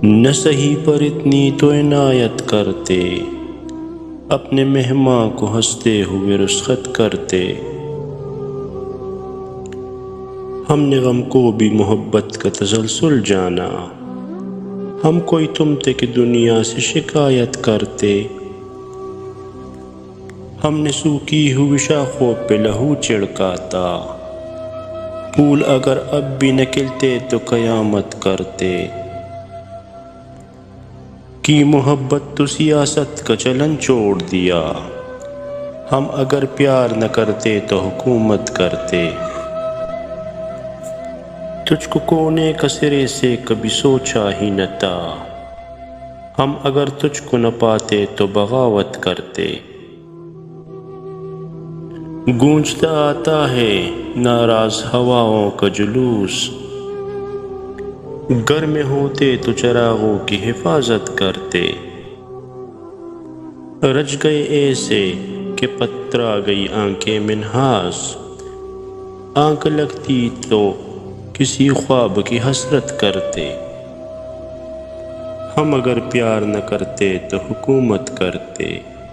نہ سہی پر اتنی تو عنایت کرتے، اپنے مہماں کو ہنستے ہوئے رخصت کرتے۔ ہم نے غم کو بھی محبت کا تسلسل جانا، ہم کوئی تم تھے کہ دنیا سے شکایت کرتے۔ ہم نے سوکھی ہوئی شاخوں پہ لہو چھڑکاتا، پھول اگر اب بھی نہ کھلتے تو قیامت کرتے۔ کی محبت تو سیاست کا چلن چھوڑ دیا، ہم اگر پیار نہ کرتے تو حکومت کرتے۔ تجھ کو کونے کا سرے سے کبھی سوچا ہی نہ تھا، ہم اگر تجھ کو نہ پاتے تو بغاوت کرتے۔ گونجتا آتا ہے ناراض ہواؤں کا جلوس، گھر میں ہوتے تو چراغوں کی حفاظت کرتے۔ رج گئے ایسے کہ پترا گئی آنکھیں منحاس، آنکھ لگتی تو کسی خواب کی حسرت کرتے۔ ہم اگر پیار نہ کرتے تو حکومت کرتے۔